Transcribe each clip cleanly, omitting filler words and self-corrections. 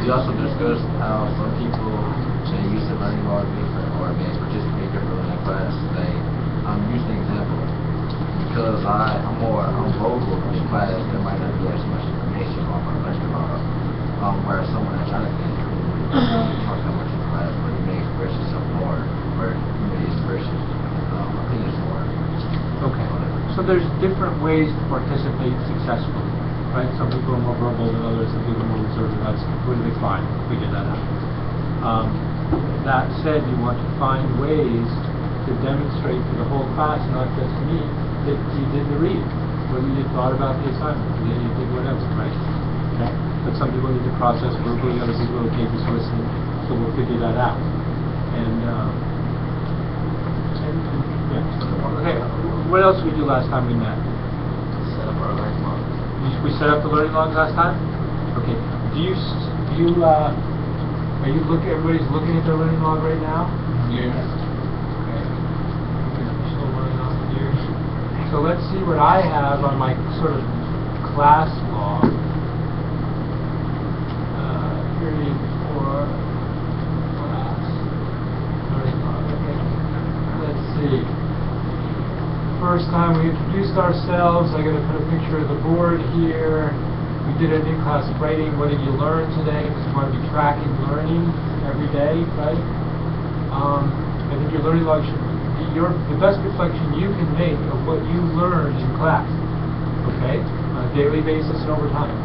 We also discussed how some people may use the learning log different or may participate differently in class. I'm using an example. Because I'm vocal in class, there might not be as much information on my lecture log. Whereas someone that's not can talk that much in class, but you may express yourself more, or you may express your opinions more. Okay. So there's different ways to participate successfully, right? Some people are more verbal than others, some people are more reserved, and that's completely fine. Figure that out. That said, you want to find ways to demonstrate to the whole class, not just me, that you did the reading, whether you thought about the assignment, whether you did whatever, right? Okay. But some people need to process verbally, other people are okay just listening, so we'll figure that out. Okay, what else did we do last time we met? Set up our learning logs. We set up the learning logs last time? Okay. Everybody's looking at their learning log right now? Yeah. Okay. Still running off here. So let's see what I have on my sort of class log. Period 4 class learning log. Okay. Let's see. First time we introduced ourselves, I got to put a picture of the board here. We did an in-class writing. What did you learn today? Because you want to be tracking learning every day, right? I think your learning log should be the best reflection you can make of what you learned in class. Okay, on a daily basis and over time.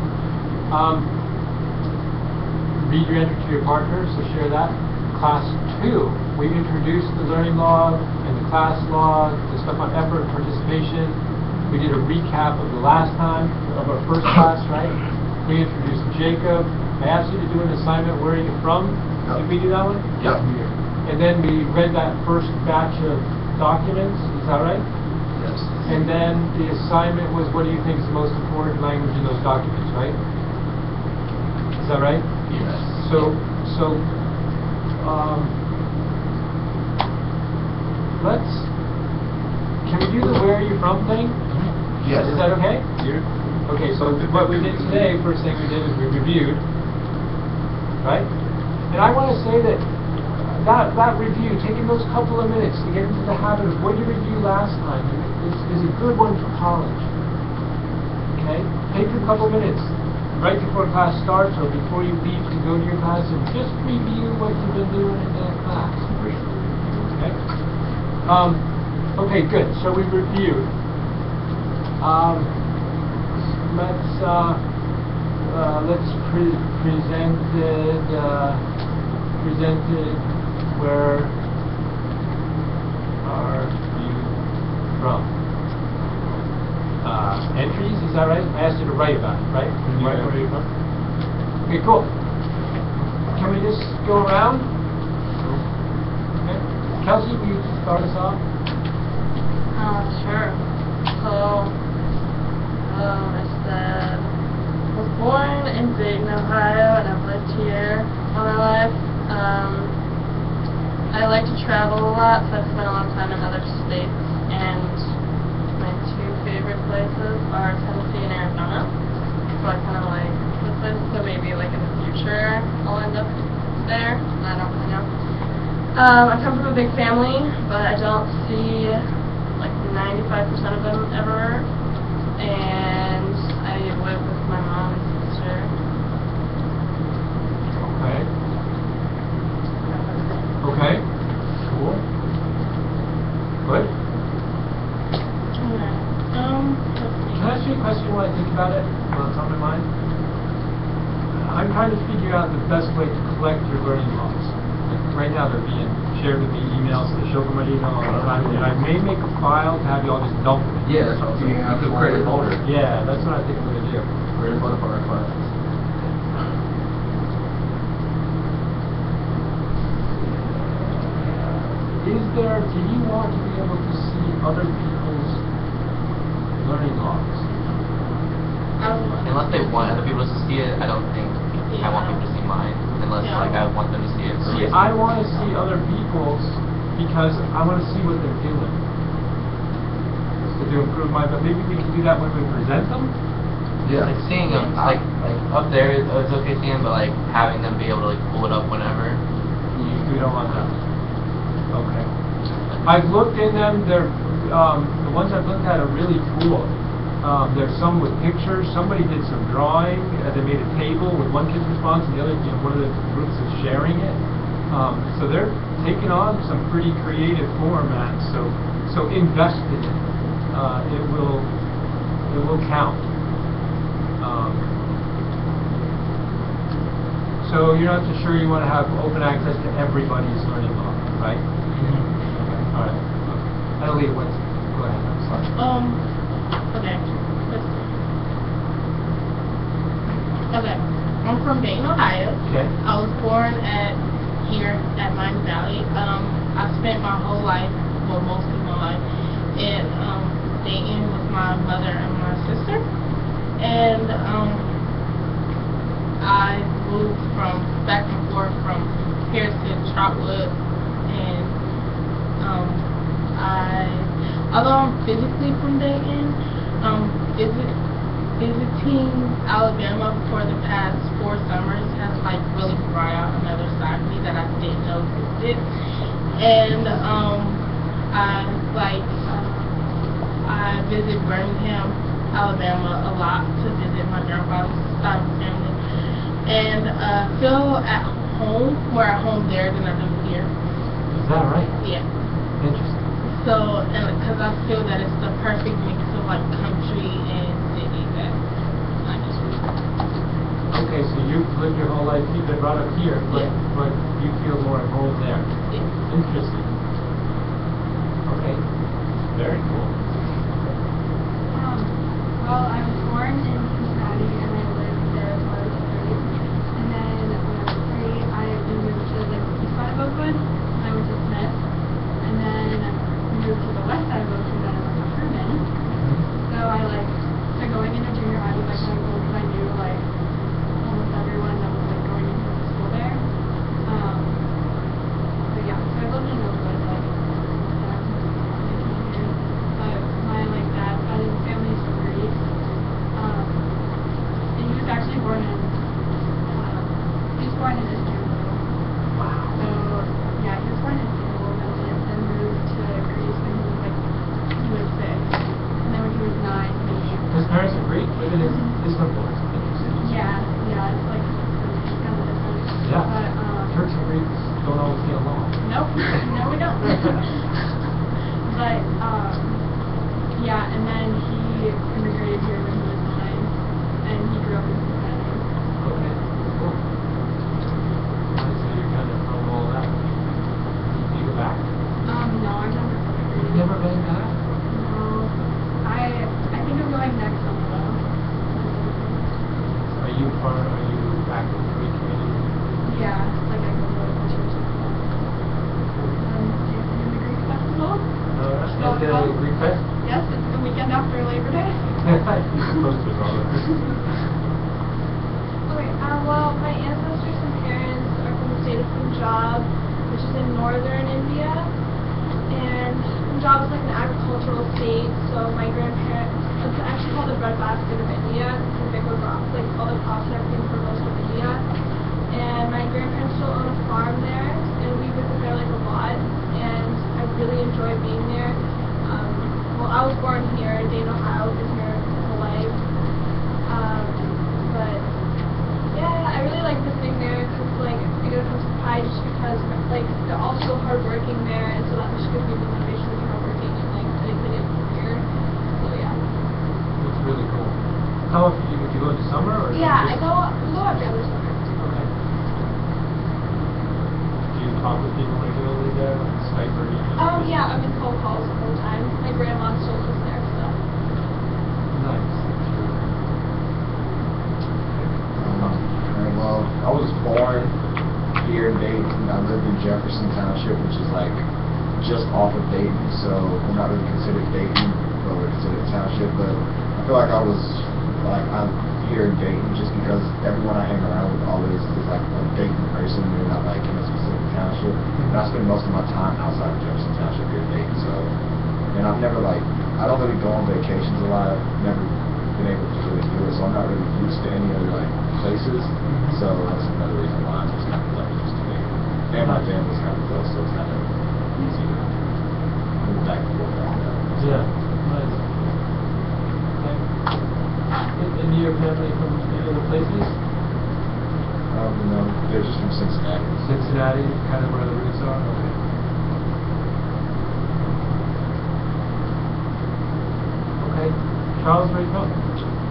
Read your entry to your partner, so share that. Class 2, we introduced the learning log and the class log, the stuff on effort and participation. We did a recap of the last time, of our first class, right? We introduced Jacob. I asked you to do an assignment, where are you from? Yep. Did we do that one? Yep. And then we read that first batch of documents, is that right? Yes. And then the assignment was, what do you think is the most important language in those documents, right? Is that right? Yes. Can we do the where are you from thing? Yes. Is that okay? Yeah. Okay, so what we did today, first thing we did is we reviewed, right? And I want to say that that review, taking those couple of minutes to get into the habit of what you reviewed last time is a good one for college. Okay? Take a couple minutes right before class starts or before you leave to go to your class and just review what you've been doing in that class. Okay? Okay, good. So we reviewed. Let's presented. Where are you from? Entries, is that right? I asked you to write about it, right? Yeah. Where are you from? Okay, cool. Can we just go around? Okay. Kelsey, will you start us off? Sure. So, I said, I was born in Dayton, Ohio, and I've lived here all my life. I like to travel a lot, so I've spent a lot of time in other states, and my two favorite places are Tennessee and Arizona. So I kind of like those places, so maybe like in the future I'll end up there. I don't really know. I come from a big family, but I don't see like 95% of them ever, and I live with my mom and sister. Okay. Okay. Cool. Good. Alright. Can I ask you a question while I think about it? While it's on my mind? I'm trying to figure out the best way to collect your learning logs. Like right now they're being shared with me emails, so they show up in my email all the time, and I may make a file to have you all just dump it. Yeah, that's what you could create a folder. Yeah, that's what I think I'm going to do. Create a folder for our class. Do you want to be able to see other people's learning logs? Unless they want other people to see it, I don't think I want people to see mine. Unless like I want them to see it. See, I want to see other people's because I want to see what they're doing. To improve mine, but maybe we can do that when we present them. Yeah. Like seeing them, like up there, it's okay seeing them, but like having them be able to like pull it up whenever. You don't want that. Okay. I've looked in them. They're the ones I've looked at are really cool. There's some with pictures. Somebody did some drawing. They made a table with one kid's response and the other. One of the groups is sharing it. So they're taking on some pretty creative formats. So invest in it. It will count. So you're not too sure you want to have open access to everybody's learning log, right? Okay. All right. Okay. Natalie, go ahead. I'm sorry. Okay. Let's see. Okay. I'm from Dayton, Ohio. Okay. I was born here at Miami Valley. I spent my whole life, well, most of my life, in Dayton with my mother and my sister. And I moved back and forth from here to Trotwood, and although I'm physically from Dayton, visiting Alabama for the past 4 summers has like really brought out another side of me that I didn't know existed. And I visit Birmingham, Alabama a lot to visit my grandfather's side of the family, and feel at home, more at home there than I do here. Is that right? Yeah. Interesting. So, and because I feel that it's the perfect mix of like country and city that I just really. Okay, so you've lived your whole life, you've been brought up here, but you feel more at home there. Yeah. Interesting. Okay. Very cool. Well, I was born in Cincinnati and I lived there until I was 3. And then when I was 3, I moved to the east side of Oakwood. I went to Smith. And then we moved to the west side of Oakwood and I went to Herman. So so going into junior high was kind of cool because I knew almost everyone that was going into the school there. But yeah, so I lived in Oakwood but my dad's side of the family is from Greece. And he was actually born in Istanbul. Wow. So yeah, he was born in Istanbul and then moved to Greece when he was 6. And then when he was 9, His parents are Greek, living in Istanbul. Interesting. yeah, it's kind of different. Yeah. But Turks and Greeks don't always get along. nope, no we don't. But yeah, and then he immigrated here when he was 9, and he grew up in Cincinnati. Okay, cool. So you're kind of from all that. Do you go back? No, I've never been to You've Greece. never been back? No, I think I'm going next summer though. Are you back in the Greek community? Yeah, I go to the church and stuff. Dancing in the Greek festival. That's Oh, the well. Greek fest? Yes, it's the weekend after Labor Day. You're supposed to all of this. Okay, well, my ancestors and parents are from the state of Punjab, which is in northern India. And Punjab is like an agricultural state, so my grandparents, it's actually called the breadbasket of India, because they grow all the crops and everything for most of India. And my grandparents still own a farm there, and we visit there a lot, and I really enjoy being there. Well, I was born here in Dayton, Ohio, been here my whole life. But yeah, I really like visiting there because I get a sense of pride just because they're all so hardworking there, and so that just gives me the motivation to be hardworking and getting the career. So yeah. It's really cool. How often do you go in the summer or? Yeah, just- we go every other summer. Okay. Do you talk with people regularly there, like Skype or email? Yeah, I've been phone calls the whole time. My grandma still lives there, so. Nice. Well, I was born here in Dayton. I lived in Jefferson Township, which is just off of Dayton, so we're not really considered Dayton, but we're considered a township. But I feel like I'm here in Dayton just because everyone I hang around with always is a Dayton person. They're not in a specific township. And I spend most of my time outside of Jefferson Township here in Dayton. So, and I've never I don't really go on vacations a lot. I've never been been able to really do it. So I'm not really used to any other like places. So that's another reason why I'm just kind of like used to it. And my family's kind of close, so it's kind of easy to move back and forth like that. Yeah, nice. Okay. And your family from any other places? No, they're just from Cincinnati. Cincinnati, kind of where the roots are? Okay. Okay. Charles, where are you from?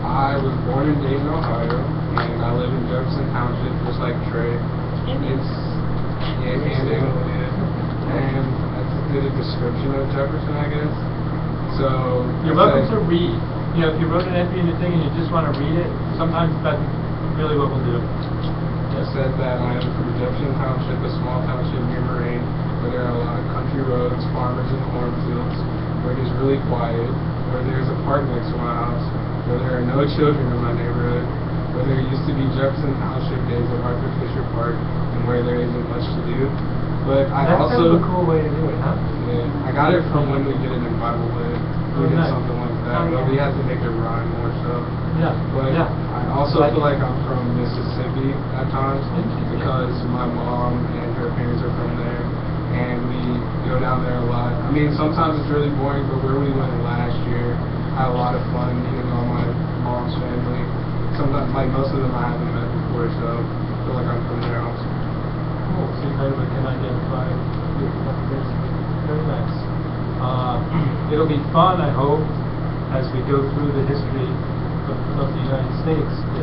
I was born in Dayton, Ohio, and I live in Jefferson Township, just like Trey. It's Indian, and that's as good a description of Jefferson, I guess. So You're welcome to read. You know, if you wrote an entry in your thing and you just want to read it, sometimes that's really what we'll do. It said that I am from Jefferson Township, a small township near Moraine, where there are a lot of country roads, farmers, and cornfields, where it is really quiet, where there is a park next to my house, where there are no children in my neighborhood, where there used to be Jefferson Township days of Arthur Fisher Park, and where there isn't much to do. But I That's also... kind of a cool way to do it, huh? Yeah, I got it from when we did it in Bible Lit. We did nice. something like that, but we had to make it rhyme more so. Yeah, But yeah. I also feel like I'm from Mississippi at times because my mom and her parents are from there, and we go down there a lot. I mean, sometimes it's really boring, but where we went last year, I had a lot of fun meeting all my mom's family. Sometimes, like most of them I haven't met before, so I feel like I'm from there also. Cool. So you kind of can identify with this. Very nice. It'll be fun, I hope, as we go through the history of the United States to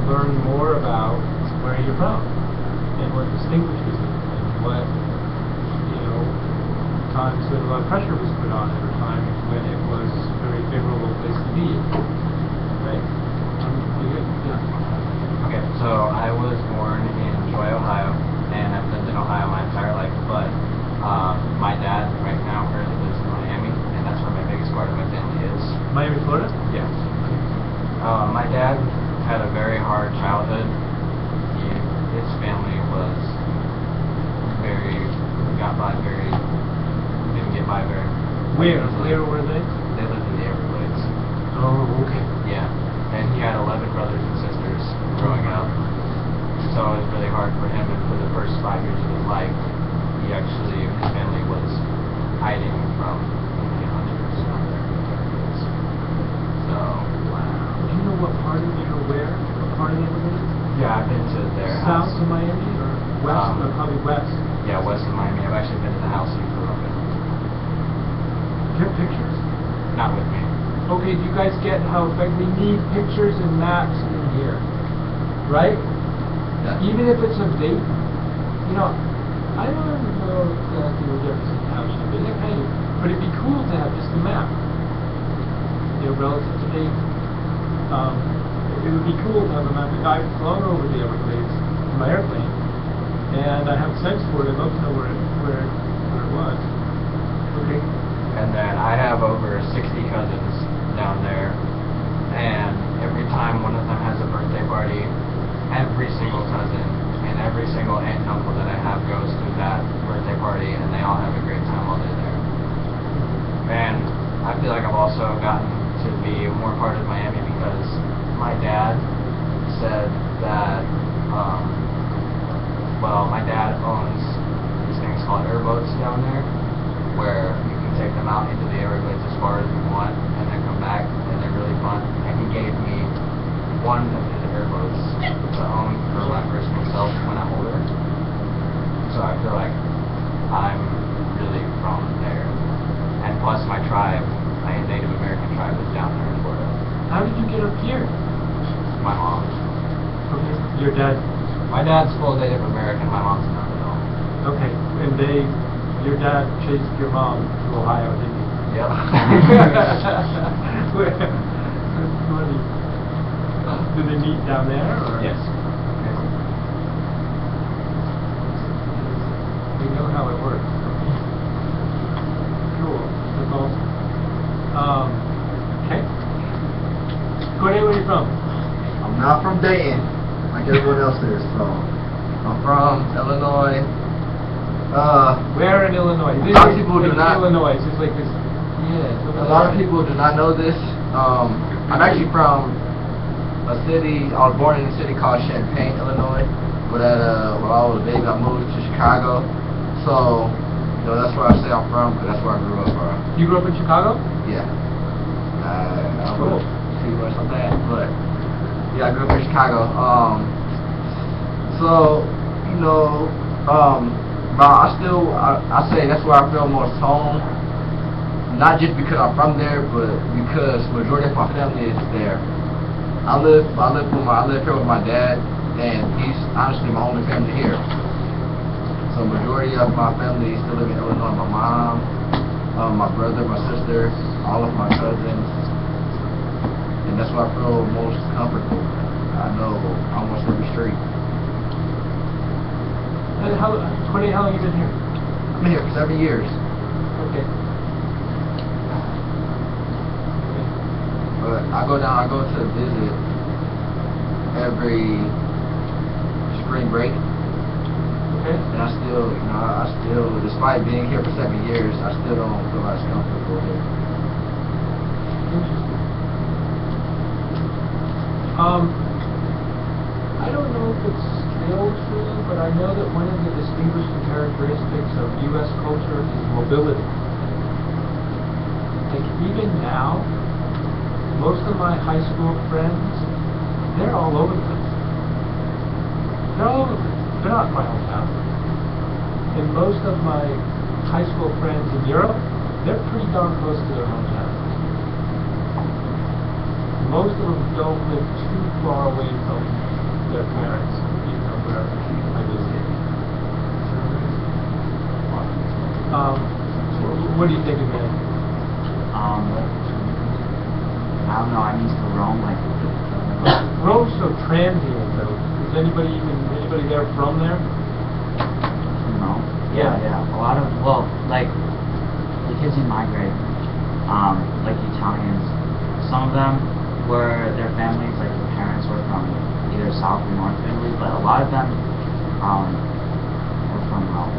learn more about where you're from and what distinguishes it and what, times when a lot of pressure was put on it or times when it was a very favorable place to be. Right? Yeah. Okay, so I was born in Troy, Ohio, and I've lived in Ohio my entire life, but my dad right now currently lives in Miami, and that's where my biggest part of my family is. Miami, Florida? Yes. My dad had a very hard childhood. His family was didn't get by very. Where were they? They lived in the Everglades. Oh, okay. Yeah, and he had 11 brothers and sisters growing up, so it was really hard for him, and for the first 5 years of his life, his family was hiding from Indian hunters out there in the Everglades. So, Do you know what part of where? What part of the Everglades? yeah, I've been to their South house. of Miami or west? Or probably west. Yeah, west of Miami. I've actually been to the house he grew up in. Do you have pictures? Not with me. Okay, do you guys get how we need pictures and maps in here? Right? Yeah. Even if it's a date, I don't know exactly where Jefferson Township is, but it'd be cool to have just a map. Relative to date. It would be cool to have a map. I've flown over the Everglades in my airplane, and I have a sense for it. I'd love to know where it was. Okay. And then I have over 60 cousins down there, and every time one of them has a birthday party, every single cousin and every single aunt and uncle that I have goes to that birthday party, and they all have a great time while they're there. And I feel like I've also gotten to be more part of Miami because my dad said that, my dad owns these things called airboats down there, where you can take them out into the Everglades as far as you want, and then come back, and they're really fun. And he gave me one of his airboats to own for when I first myself when I'm older. So I feel like I'm really from there. And plus my tribe, my Native American tribe is down there in Florida. How did you get up here? My mom. Okay. Your dad. My dad's full Native American, my mom's not at all. Okay. And your dad chased your mom to Ohio, didn't he? Yep. Funny. Do they meet down there? Or? Yes. We know how it works. Cool. That's awesome. Okay. Courtney, where are you from? I'm not from Dayton, like everyone else is, so I'm from Illinois. Where in Illinois? A lot of people do not. Illinois. It's like this. Yeah. A lot of people do not know this. I'm actually from a city. I was born in a city called Champaign, Illinois. But when I was a baby, I moved to Chicago. So, that's where I say I'm from, because that's where I grew up from. You grew up in Chicago? Yeah. I Cool. would see where something at, but yeah, I grew up in Chicago. So, but I say that's where I feel most home. Not just because I'm from there, but because majority of my family is there. I live here with my dad, and he's honestly my only family here. So majority of my family still live in Illinois. My mom, my brother, my sister, all of my cousins, and that's where I feel most comfortable. I know almost every street. And how long have you been here? I've been here for 7 years. Okay. But I go to visit every spring break. Okay. And I still, despite being here for 7 years, I still don't feel as comfortable here. Interesting. I don't know if it's still true, but I know that one of the distinguishing characteristics of U.S. culture is mobility. Like, even now, most of my high school friends, they're all over the place. They're all over the place. They're not in my hometown. And most of my high school friends in Europe, they're pretty darn close to their hometown. Most of them don't live too far away from their parents, even though where I visit. What do you think of that? I don't know, I'm used to Rome, like... Rome's so transient, though. Is anybody there from there? No. Yeah. A lot of, the kids in my grade, like the Italians, some of them their families, like their parents were from either South or North Italy, but a lot of them were from Rome.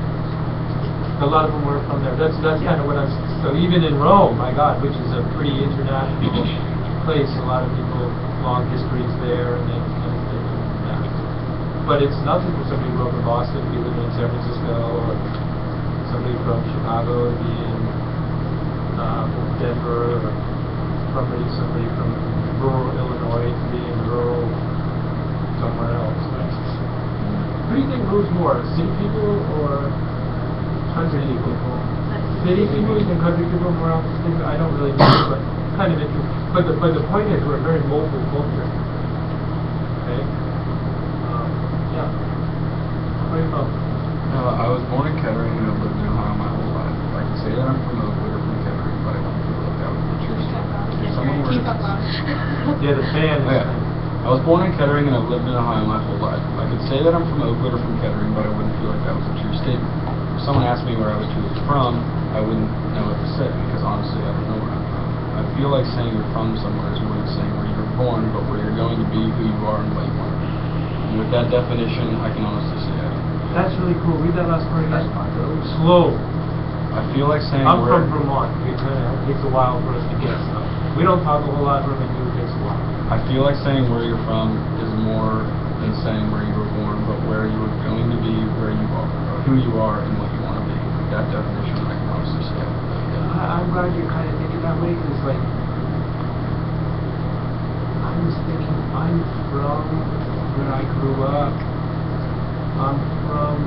A lot of them were from there. That's kind of what I'm... So even in Rome, my God, which is a pretty international place, a lot of people, long histories there, and then yeah. But it's nothing for somebody who grew up in Boston to be living in San Francisco, or somebody from Chicago to be in Denver, or somebody from rural Illinois to be in rural somewhere else. Right? Who do you think moves more, city people or country people? City people, you think country people more optimistic? I don't really know, but kind of interesting. But the point is, we're a very mobile culture. Okay? Yeah. Where are you from? I was born in Kettering and I've lived in Ohio my whole life. I can say that I'm from Oakwood or from Kettering, but I don't feel like that was the truth. If someone were to... Yeah, the fan. I was born in Kettering and I've lived in Ohio my whole life. I could say that I'm from Oakwood or from Kettering, but I wouldn't feel like that was a true statement. If someone asked me where I was truly from, I wouldn't know what to say, because honestly I don't know where I'm from. I feel like saying you're from somewhere is more than saying where you were born, but where you're going to be, who you are, and what you want to be. And with that definition, I can honestly say I don't. That's really cool. Read that last part again. Slow. I feel like saying I'm from Vermont. It takes a while for us to get stuff. We don't talk a whole lot, but we do. It takes a while. I feel like saying where you're from is more than saying where you were born, but where you are going to be, where you are, or who you are, and what you want to be. With that definition, I can honestly say I'm glad you're kind of thinking that way, because like, I was thinking, I'm from where I grew up. I'm from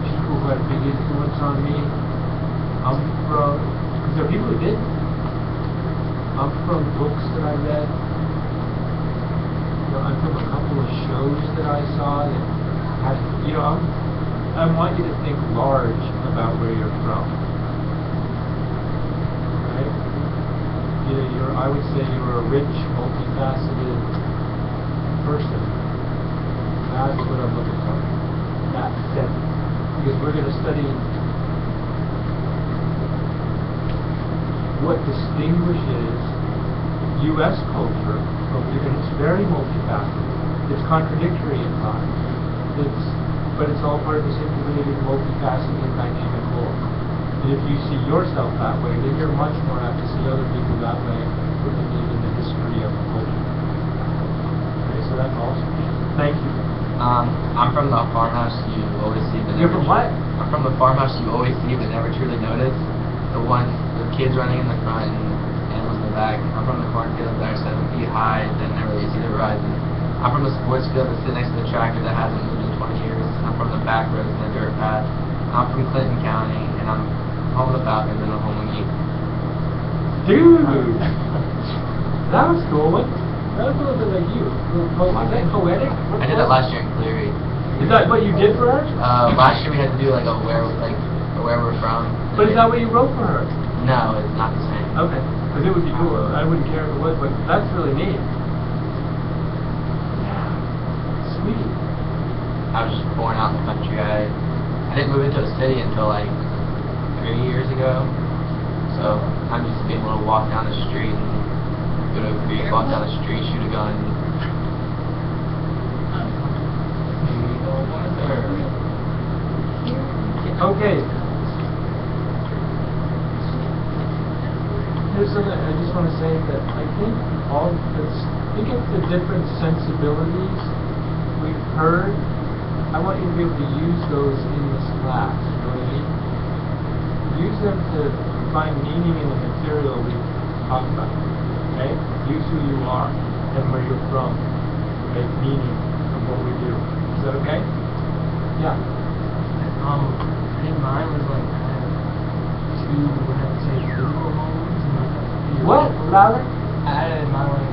people who had a big influence on me. I'm from, because there are people who didn't. I'm from books that I read. I'm from a couple of shows that I saw that had, I want you to think large about where you're from. Right? I would say you're a rich, multifaceted person. That's what I'm looking for. That sense. Because we're going to study what distinguishes U.S. culture from it's very multifaceted. It's contradictory at times. But it's all part of this integrated, multifaceted, dynamic world. And if you see yourself that way, then you're much more apt to see other people that way. what you need in the history of the culture. Okay, so that's awesome. Thank you. I'm from the farmhouse you always see but You're never from what? I'm from the farmhouse you always see but never truly notice. The one with kids running in the front and animals in the back. I'm from the cornfield that are 7 feet high that never really see the horizon. I'm from the sports field that sits next to the tractor that hasn't moved in 20 years. I'm from the back roads and the dirt path. I'm from Clinton County and I'm home of the Falcons and I'm home of me. Dude! That was cool. That was a little bit like you. Was that poetic? I did that last year in Cleary. Is that what you did for her? Last year we had to do like where we're from. But is that what you wrote for her? No, it's not the same. Okay. Because it would be cool. I wouldn't care if it was, but that's really neat. Sweet. I was just born out in the country. I didn't move into a city until like 3 years ago. So I'm used to being able to walk down the street and go to a creek, walk down the street, shoot a gun. Okay. Here's something I just want to say that I think think of the different sensibilities we've heard. I want you to be able to use those in this class. You know what I mean? Use them to find meaning in the material we've talked about. Okay? Use who you are and where you're from to make meaning of what we do. Is that okay? Yeah. I think mine was like two, I would say, physical homes and like a What? theoretical. Louder? I added mine like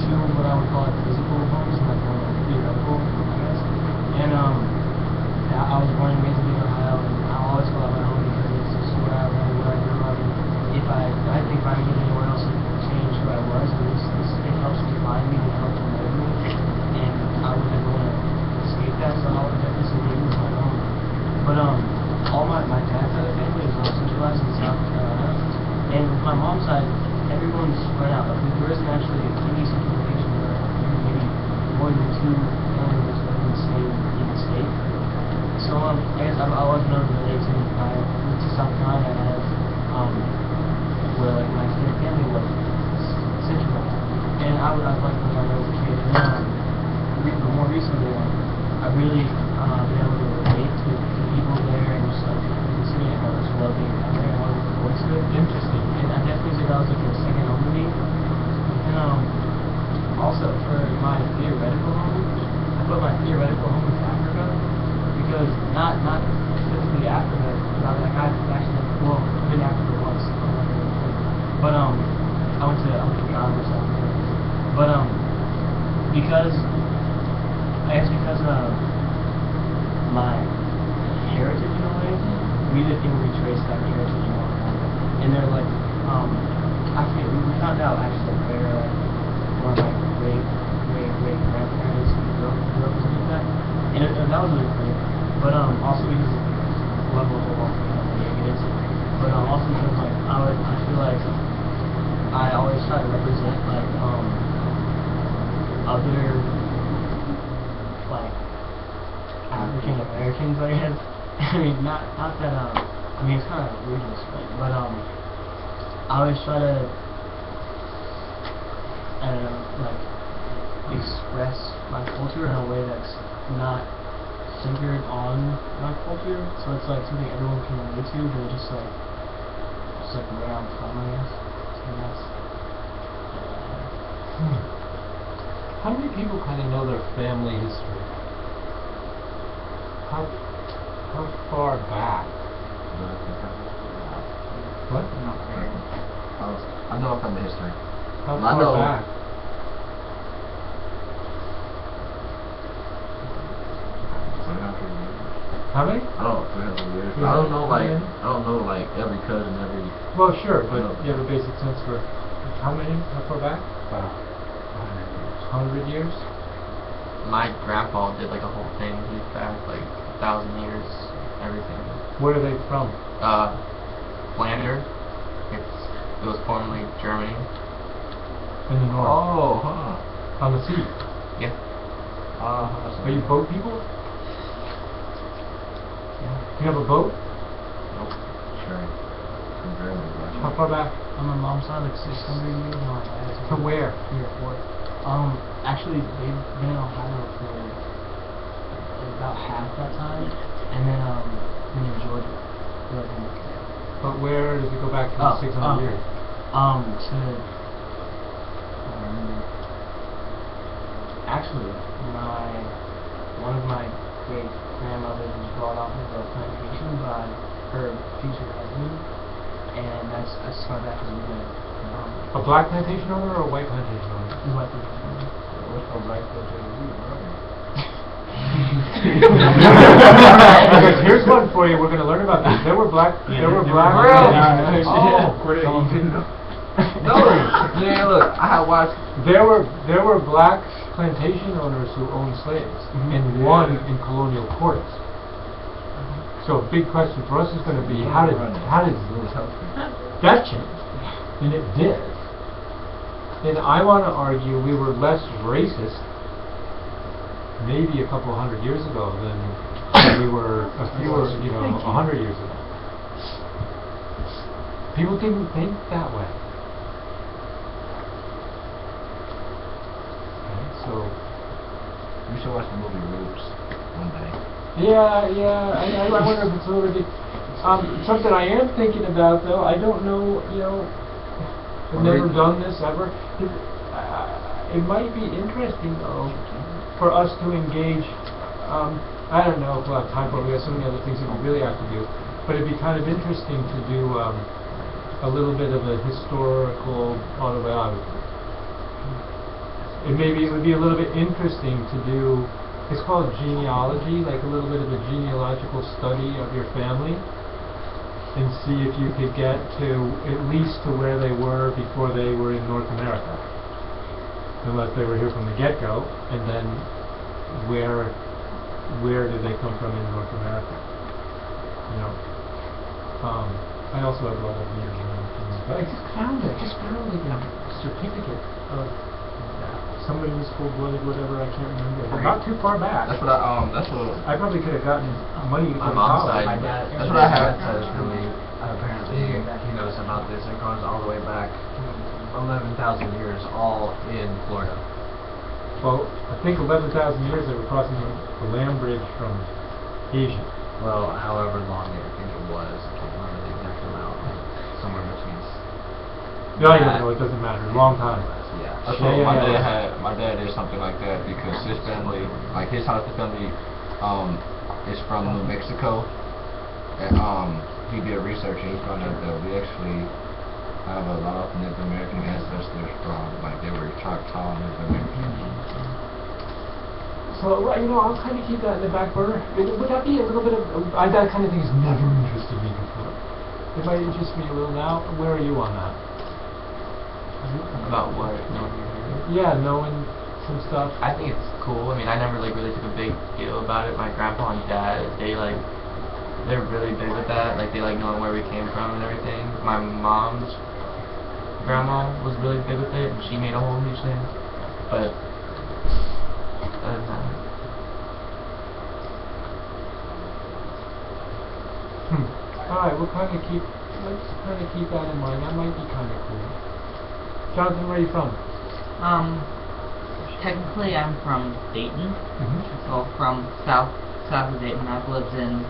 two what I would call like physical homes and like one like theoretical, I guess. And yeah, I was born and raised in Ohio, and I always call it my home because it's just where I learned, where I grew up. And I think if I could get anywhere else to change who I was, it helps define me and helps mold me. And I would never want to escape that, so I would definitely say it was my home. But all my dad's side of the family is all centralized in South Carolina, and with my mom's side, everyone's spread out. Like there isn't actually any centralization where maybe more than two families live in the state. So I guess I was known to relate to South Carolina as where like my extended family was centralized, and I like when I was a kid. And then more recently, I really been able to relate to people there and just like seeing it, I just love being down there and wanting to voice it. Interesting. And I definitely say that was like a second home to me. And also for my theoretical home, I put my theoretical home in Africa because not specifically Africa, but like I've actually I've been to Africa once, but I went to Ghana or something. But because my heritage in a way, we can retrace that heritage more. And they're like, I forget, we found out actually where one of my great grandparents grew up or something like that. And that was really cool. But also because of the level of wealth we have to get into. But also because like I feel like I always try to represent like other like African Americans, I guess. I mean, not that I mean it's kind of religious, but I always try to I don't know, like express my culture in a way that's not centered on my culture. So it's like something everyone can relate to, but just like where I'm from, I guess. And that's How many people kind of know their family history? How far back? What? I know from the history. How I far know. back? How many? I don't know 300 years. I don't know like every cousin, every. Well, sure, but No. you have a basic sense for how many? How far back? About 100 years? My grandpa did like a whole thing. He's back like 1,000 years, everything. Where are they from? Flanders. It was formerly Germany. In the north. Oh, huh. On the sea. Yeah. Are you boat people? Yeah. You have a boat? Nope. Sure. from very many black How far back? On my mom's side, like 600 years. On my dad's side, To where? 3 or 4. Actually, they've been in Ohio for about half that time, and then in Georgia. for like a month. But where does it go back to 600 years? Actually, one of my great grandmothers was brought off of a plantation by her future husband, and that's as far back as we went. A black plantation owner or a white plantation owner? White plantation owner. What's a black plantation? Because here's one for you. We're going to learn about this. There were black. There were black. No, yeah, look, I had watched. There were black plantation owners who owned slaves and won in colonial courts. So a big question for us is going to be how did that change? And it did. And I want to argue we were less racist maybe a couple hundred years ago than we were a few, 100 years ago. People didn't think that way. Okay, so You should watch the movie Roots one day. I wonder if it's a little bit. Something I am thinking about though. I don't know. I've never done this ever. It might be interesting though for us to engage. I don't know if we'll have time for it. We have so many other things that we really have to do. But it'd be kind of interesting to do a little bit of a historical autobiography. It would be a little bit interesting to do. It's called genealogy, like a little bit of a genealogical study of your family, and see if you could get to at least to where they were before they were in North America, unless they were here from the get-go, and then where did they come from in North America? I also have a lot of years around things, but I just found like a certificate of somebody was full-blooded, whatever, I can't remember. But not too far back. That's what I probably could have gotten money my from mom's college. side. That's what I have. Apparently, he knows about this. It goes all the way back 11,000 years, all in Florida. Well, I think 11,000 years they were crossing the land bridge from Asia. Well, however long I think it was, I can't remember the exact amount. Somewhere between. No, it doesn't matter. Long time. Yeah. That's what my dad did something like that because his family, like his side of the family, is from New Mexico, and he did research and he found out that we actually have a lot of Native American ancestors from, like they were Choctaw Native American. So I'll kind of keep that in the back burner. Would that be a little bit of that kind of thing has never interested me before. It might interest me a little now. Where are you on that? About what? Knowing some stuff. I think it's cool. I mean, I never really took a big deal about it. My grandpa and dad, they're really big with that. Like they like knowing where we came from and everything. My mom's grandma was really big with it, and she made a whole huge thing. But other than that. All right, let's kind of keep that in mind. That might be kind of cool. Jonathan, where are you from? Technically, I'm from Dayton. So from south of Dayton, I've lived in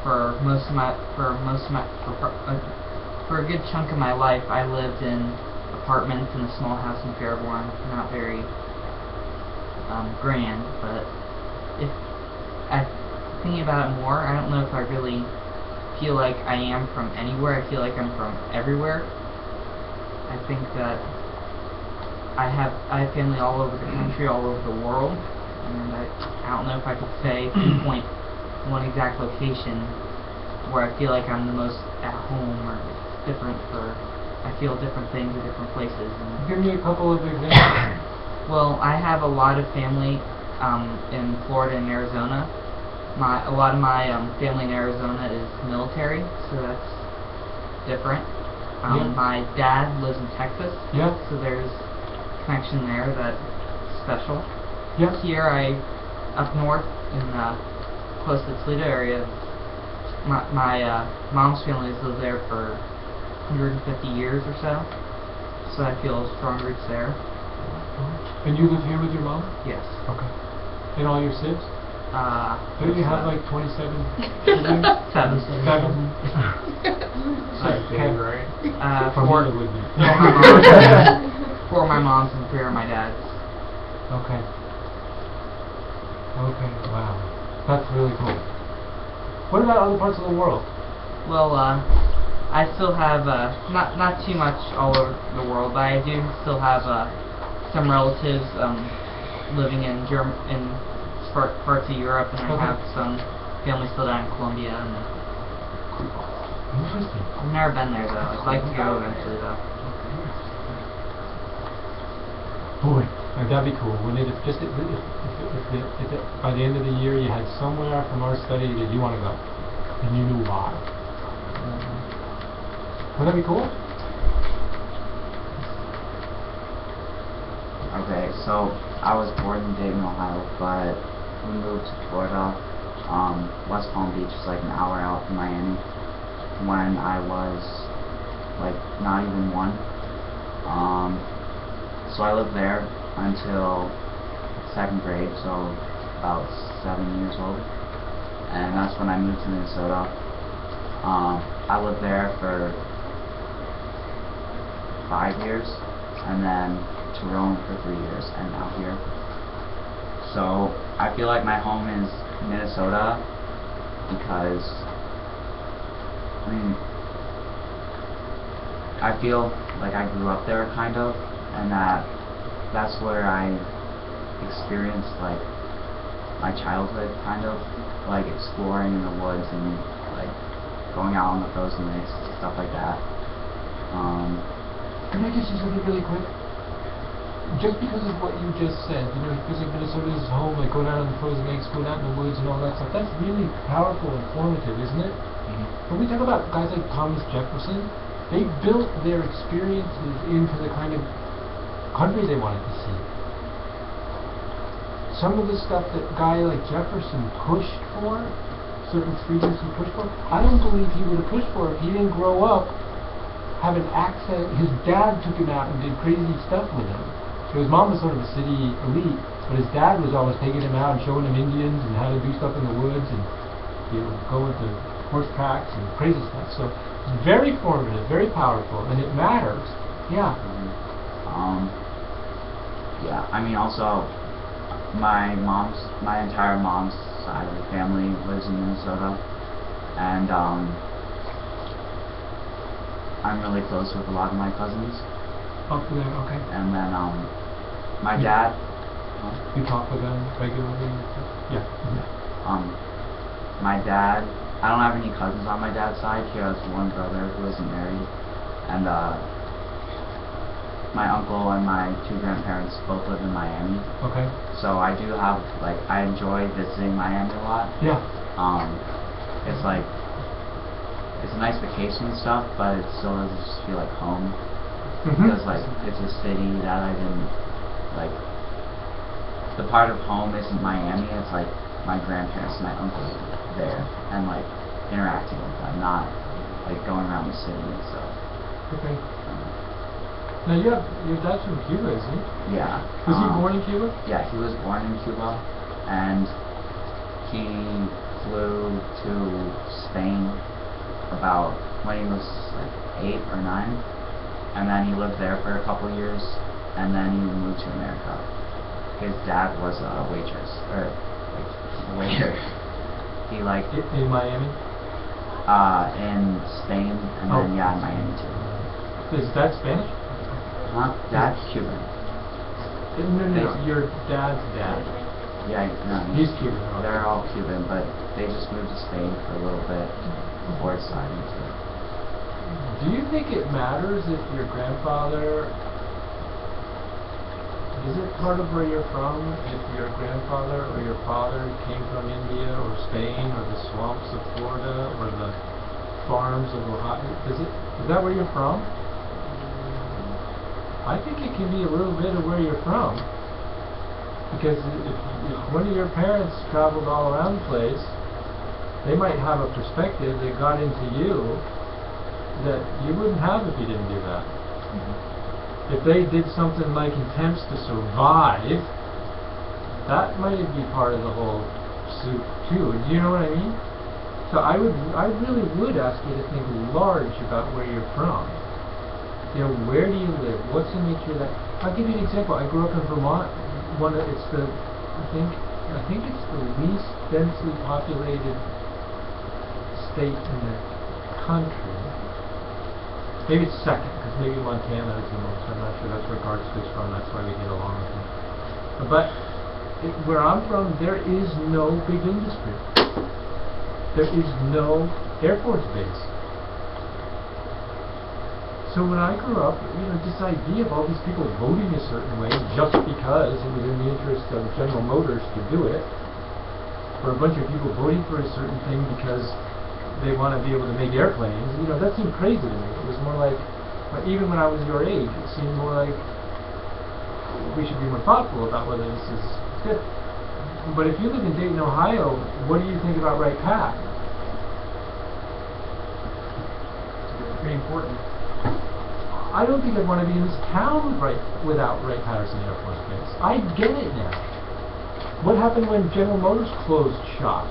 for a good chunk of my life. I lived in apartments in a small house in Fairborn. Not very grand, but if I'm thinking about it more, I don't know if I really feel like I am from anywhere. I feel like I'm from everywhere. I think that I have family all over the country, all over the world, and I don't know if I could pinpoint one exact location where I feel like I'm the most at home or different, or I feel different things at different places. And give me a couple of examples. Well, I have a lot of family in Florida and Arizona. A lot of my family in Arizona is military, so that's different. My dad lives in Texas, so there's connection there that's special. Here, up north in close to the Toledo area, my mom's family has lived there for 150 years or so. So I feel strong roots there. And you live here with your mom? Yes. Okay. And all your siblings? Don't you have like 27 siblings? Seven. Seven? Big, right? For Four. me it would be. Four of my moms and three are my dad's. Okay. Okay, wow. That's really cool. What about other parts of the world? Well, I still have not too much all over the world, but I do still have some relatives living in parts of Europe, and I Okay. have some family still down in Colombia. And Interesting. I've never been there though. I'd like to go eventually though. Boy, that'd be cool. Wouldn't it? If by the end of the year you had somewhere from our study that you want to go, and you knew why. Wouldn't that be cool? Okay, so I was born in Dayton, Ohio, but we moved to Florida. West Palm Beach is like an hour out from Miami. When I was like not even one. So I lived there until 2nd grade, so about 7 years old. And that's when I moved to Minnesota. I lived there for 5 years, and then to Rome for 3 years, and now here. So I feel like my home is Minnesota because I feel like I grew up there kind of, and that's where I experienced like my childhood kind of, like exploring in the woods and like going out on the frozen lakes, stuff like that. Can I just say something really quick? Just because of what you just said, you know, because like Minnesota is home, like go down on the frozen lakes, go down in the woods and all that stuff, that's really powerful and formative, isn't it? When we talk about guys like Thomas Jefferson, they built their experiences into the kind of country they wanted to see. Some of the stuff that a guy like Jefferson pushed for, certain freedoms he pushed for, I don't believe he would have pushed for if he didn't grow up having access. His dad took him out and did crazy stuff with him. So his mom was sort of a city elite, but his dad was always taking him out and showing him Indians and how to do stuff in the woods and, you know, go into horse tracks and crazy stuff. So it's very formative, very powerful, and it matters. Yeah. Yeah, I mean also my entire mom's side of the family lives in Minnesota, and I'm really close with a lot of my cousins. Okay. And then my dad. You talk with them regularly? Yeah. My dad, I don't have any cousins on my dad's side. He has one brother who isn't married, and my uncle and my 2 grandparents both live in Miami. Okay. So I do have, like, I enjoy visiting Miami a lot. Yeah. It's like, it's a nice vacation and stuff, but it still doesn't just feel like home. Because, like, it's a city that I didn't, like, the part of home isn't Miami, it's like my grandparents and my uncle there, and, like, interacting with them, not, like, going around the city and stuff. Okay. Now your dad's from Cuba, isn't he? Yeah. Was he born in Cuba? Yeah, he was born in Cuba, and he flew to Spain about when he was like 8 or 9, and then he lived there for a couple years, and then he moved to America. His dad was a waitress, or a waiter. He like in Miami? In Spain, and then in Miami too. Is that Spanish? Huh? Dad's Cuban. No, your dad's dad. Yeah, no. He's Cuban. They're all Cuban, but they just moved to Spain for a little bit before deciding to. Do you think it matters if your grandfather, is it part of where you're from, if your grandfather or your father came from India or Spain or the swamps of Florida or the farms of Ohio? Is that where you're from? I think it can be a little bit of where you're from, because if one of your parents traveled all around the place, they might have a perspective that got into you that you wouldn't have if you didn't do that. Mm-hmm. If they did something like attempts to survive, that might be part of the whole soup too. Do you know what I mean? So I really would ask you to think large about where you're from. You know, where do you live? What's the nature of that? I'll give you an example. I grew up in Vermont. I think it's the least densely populated state in the country. Maybe it's second, because maybe Montana is the most. I'm not sure. That's where Gart's from. That's why we get along with it. But where I'm from, there is no big industry. There is no Air Force base. So when I grew up, this idea of all these people voting a certain way just because it was in the interest of General Motors to do it, or a bunch of people voting for a certain thing because they want to be able to make airplanes, that seemed crazy to me. It was more like, even when I was your age, it seemed more like we should be more thoughtful about whether this is good. But if you live in Dayton, Ohio, what do you think about Wright Pat? It's pretty important. I don't think I'd want to be in this town without Wright Patterson Air Force Base. I get it now. What happened when General Motors closed shop?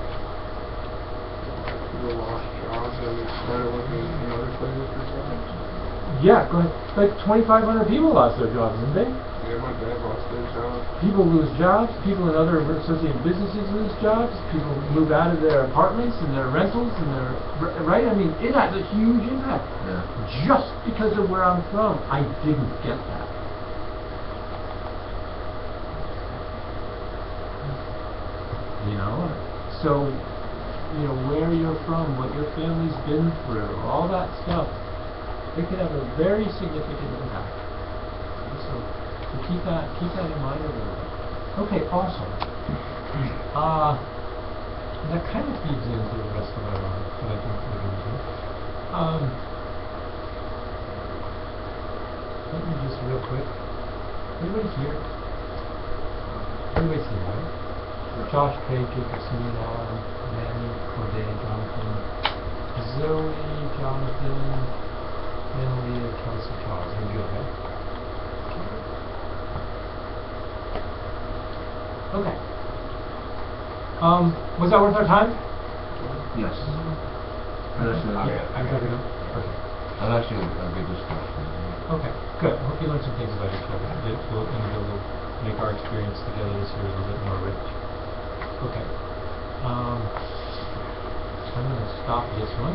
People lost jobs and started working in other places for jobs. Yeah, go ahead. Like 2,500 people lost their jobs, didn't they? Yeah, my dad lost their job. People lose jobs. People in other associated businesses lose jobs. People move out of their apartments and their rentals and their right. I mean, it has a huge impact. Yeah. Just because of where I'm from, I didn't get that. So where you're from, what your family's been through, all that stuff, it could have a very significant impact. So keep that in mind a little bit. Okay, awesome. That kind of feeds into the rest of what I think we're going to do. Let me just real quick. Everybody here? Everybody's here, right? Josh, Craig, Jacob, Simeon, Alan, Manny, Corday, Jonathan, Zoe, Jonathan, Annalea, Kelsey, Charles. You're good, right? Okay. Was that worth our time? Yes. That's actually a good discussion. Okay, good. I hope you learned some things about each other. It will make our experience together this year a little bit more rich. Okay. I'm going to stop this one.